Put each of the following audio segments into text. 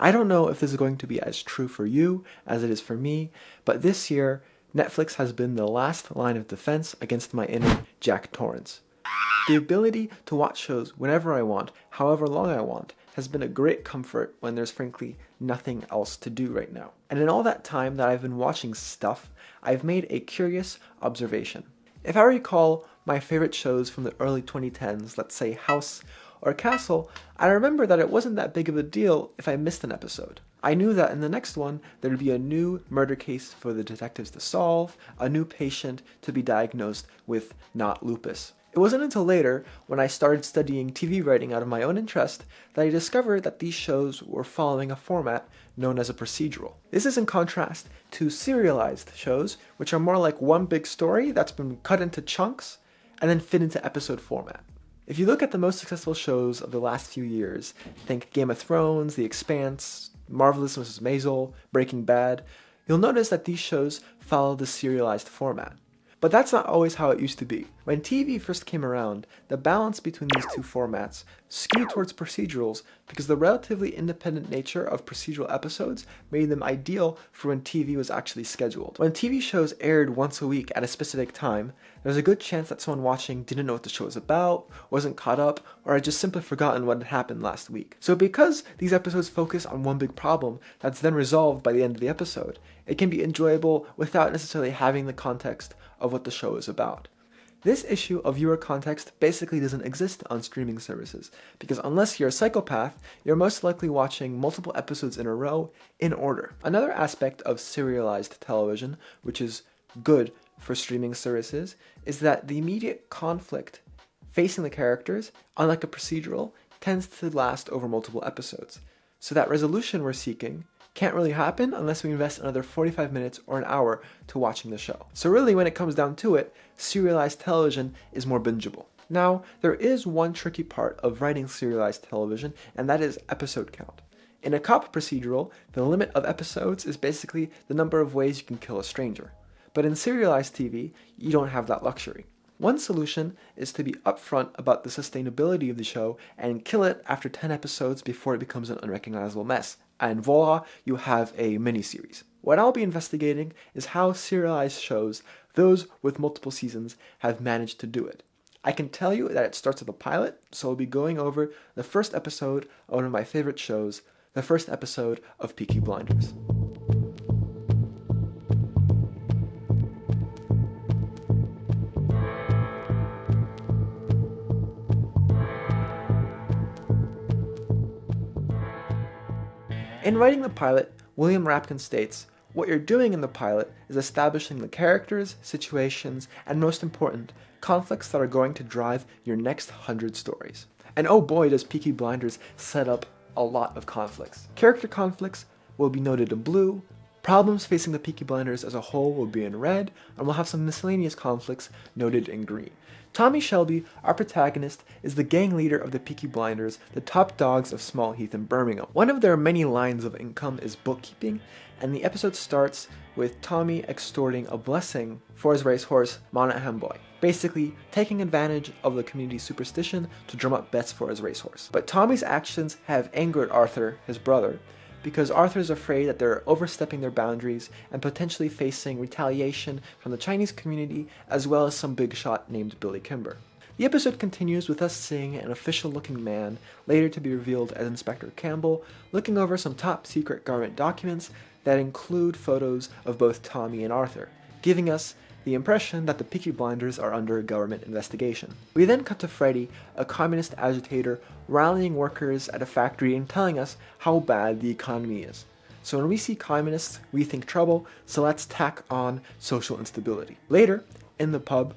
I don't know if this is going to be as true for you as it is for me, but this year, Netflix has been the last line of defense against my inner Jack Torrance. The ability to watch shows whenever I want, however long I want, has been a great comfort when there's frankly nothing else to do right now. And in all that time that I've been watching stuff, I've made a curious observation. If I recall my favorite shows from the early 2010s, let's say House or Castle, I remember that it wasn't that big of a deal if I missed an episode. I knew that in the next one, there'd be a new murder case for the detectives to solve, a new patient to be diagnosed with not lupus. It wasn't until later, when I started studying TV writing out of my own interest, that I discovered that these shows were following a format known as a procedural. This is in contrast to serialized shows, which are more like one big story that's been cut into chunks and then fit into episode format. If you look at the most successful shows of the last few years, think Game of Thrones, The Expanse, Marvelous Mrs. Maisel, Breaking Bad, you'll notice that these shows follow the serialized format. But that's not always how it used to be. When TV first came around, the balance between these two formats skewed towards procedurals because the relatively independent nature of procedural episodes made them ideal for when TV was actually scheduled. When TV shows aired once a week at a specific time, there's a good chance that someone watching didn't know what the show was about, wasn't caught up, or had just simply forgotten what had happened last week. So because these episodes focus on one big problem that's then resolved by the end of the episode, it can be enjoyable without necessarily having the context of what the show is about. This issue of viewer context basically doesn't exist on streaming services, because unless you're a psychopath, you're most likely watching multiple episodes in a row in order. Another aspect of serialized television, which is good for streaming services, is that the immediate conflict facing the characters, unlike a procedural, tends to last over multiple episodes. So that resolution we're seeking can't really happen unless we invest another 45 minutes or an hour to watching the show. So really, when it comes down to it, serialized television is more bingeable. Now, there is one tricky part of writing serialized television, and that is episode count. In a cop procedural, the limit of episodes is basically the number of ways you can kill a stranger. But in serialized TV, you don't have that luxury. One solution is to be upfront about the sustainability of the show and kill it after 10 episodes before it becomes an unrecognizable mess. And voila, you have a miniseries. What I'll be investigating is how serialized shows, those with multiple seasons, have managed to do it. I can tell you that it starts with a pilot, so we'll be going over the first episode of one of my favorite shows, the first episode of Peaky Blinders. In writing the pilot, William Rapkin states, "What you're doing in the pilot is establishing the characters, situations, and most important, conflicts that are going to drive your next 100 stories." And oh boy, does Peaky Blinders set up a lot of conflicts. Character conflicts will be noted in blue, problems facing the Peaky Blinders as a whole will be in red, and we'll have some miscellaneous conflicts noted in green. Tommy Shelby, our protagonist, is the gang leader of the Peaky Blinders, the top dogs of Small Heath in Birmingham. One of their many lines of income is bookkeeping, and the episode starts with Tommy extorting a blessing for his racehorse, Monaghan Boy, basically taking advantage of the community's superstition to drum up bets for his racehorse. But Tommy's actions have angered Arthur, his brother, because Arthur's afraid that they're overstepping their boundaries and potentially facing retaliation from the Chinese community as well as some big shot named Billy Kimber. The episode continues with us seeing an official-looking man, later to be revealed as Inspector Campbell, looking over some top-secret government documents that include photos of both Tommy and Arthur, giving us the impression that the Peaky Blinders are under a government investigation. We then cut to Freddy, a communist agitator, rallying workers at a factory and telling us how bad the economy is. So when we see communists, we think trouble, so let's tack on social instability. Later, in the pub,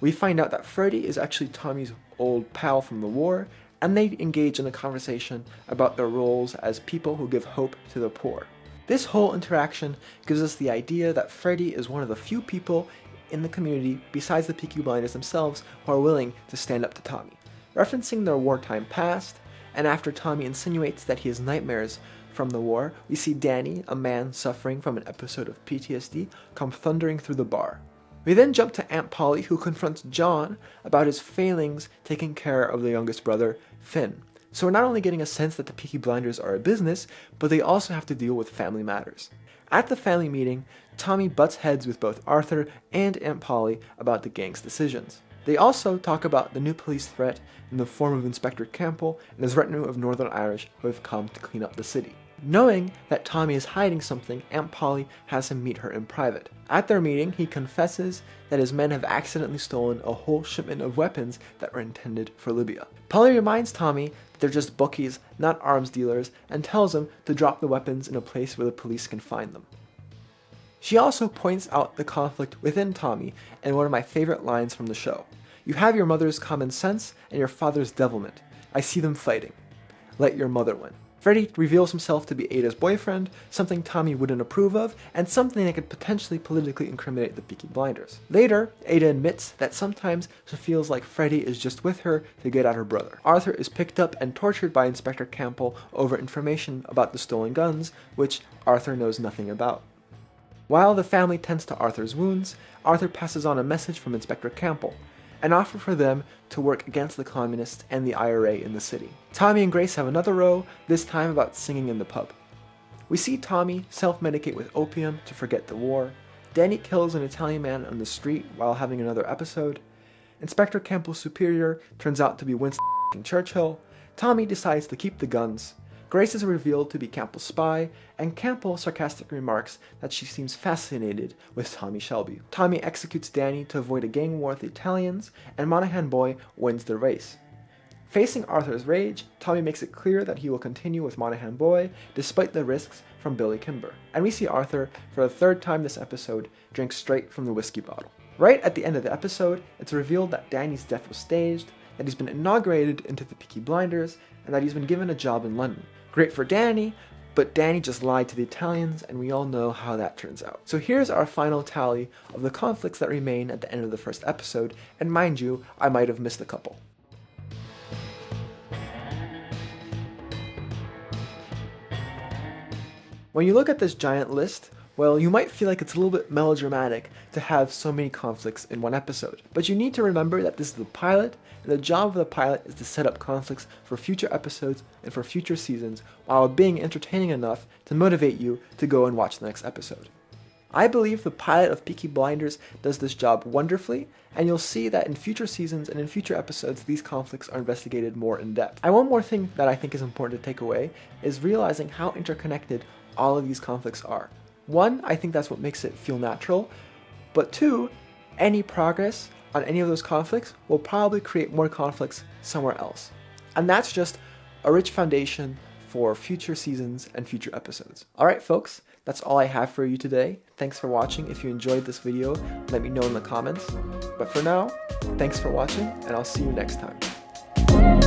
we find out that Freddy is actually Tommy's old pal from the war, and they engage in a conversation about their roles as people who give hope to the poor. This whole interaction gives us the idea that Freddy is one of the few people in the community, besides the Peaky Blinders themselves, who are willing to stand up to Tommy. Referencing their wartime past, and after Tommy insinuates that he has nightmares from the war, we see Danny, a man suffering from an episode of PTSD, come thundering through the bar. We then jump to Aunt Polly, who confronts John about his failings taking care of the youngest brother, Finn. So we're not only getting a sense that the Peaky Blinders are a business, but they also have to deal with family matters. At the family meeting, Tommy butts heads with both Arthur and Aunt Polly about the gang's decisions. They also talk about the new police threat in the form of Inspector Campbell and his retinue of Northern Irish who have come to clean up the city. Knowing that Tommy is hiding something, Aunt Polly has him meet her in private. At their meeting, he confesses that his men have accidentally stolen a whole shipment of weapons that were intended for Libya. Polly reminds Tommy that they're just bookies, not arms dealers, and tells him to drop the weapons in a place where the police can find them. She also points out the conflict within Tommy in one of my favorite lines from the show. "You have your mother's common sense and your father's devilment. I see them fighting. Let your mother win." Freddie reveals himself to be Ada's boyfriend, something Tommy wouldn't approve of, and something that could potentially politically incriminate the Peaky Blinders. Later, Ada admits that sometimes she feels like Freddie is just with her to get at her brother. Arthur is picked up and tortured by Inspector Campbell over information about the stolen guns, which Arthur knows nothing about. While the family tends to Arthur's wounds, Arthur passes on a message from Inspector Campbell, an offer for them to work against the communists and the IRA in the city. Tommy and Grace have another row, this time about singing in the pub. We see Tommy self-medicate with opium to forget the war. Danny kills an Italian man on the street while having another episode. Inspector Campbell's superior turns out to be Winston Churchill. Tommy decides to keep the guns. Grace is revealed to be Campbell's spy, and Campbell sarcastically remarks that she seems fascinated with Tommy Shelby. Tommy executes Danny to avoid a gang war with the Italians, and Monahan Boy wins the race. Facing Arthur's rage, Tommy makes it clear that he will continue with Monahan Boy despite the risks from Billy Kimber. And we see Arthur, for the third time this episode, drink straight from the whiskey bottle. Right at the end of the episode, it's revealed that Danny's death was staged, that he's been inaugurated into the Peaky Blinders, and that he's been given a job in London. Great for Danny, but Danny just lied to the Italians, and we all know how that turns out. So here's our final tally of the conflicts that remain at the end of the first episode, and mind you, I might have missed a couple. When you look at this giant list, well, you might feel like it's a little bit melodramatic to have so many conflicts in one episode. But you need to remember that this is the pilot, and the job of the pilot is to set up conflicts for future episodes and for future seasons, while being entertaining enough to motivate you to go and watch the next episode. I believe the pilot of Peaky Blinders does this job wonderfully, and you'll see that in future seasons and in future episodes, these conflicts are investigated more in depth. And one more thing that I think is important to take away is realizing how interconnected all of these conflicts are. One, I think that's what makes it feel natural, but two, any progress on any of those conflicts will probably create more conflicts somewhere else. And that's just a rich foundation for future seasons and future episodes. Alright folks, that's all I have for you today. Thanks for watching. If you enjoyed this video, let me know in the comments. But for now, thanks for watching, and I'll see you next time.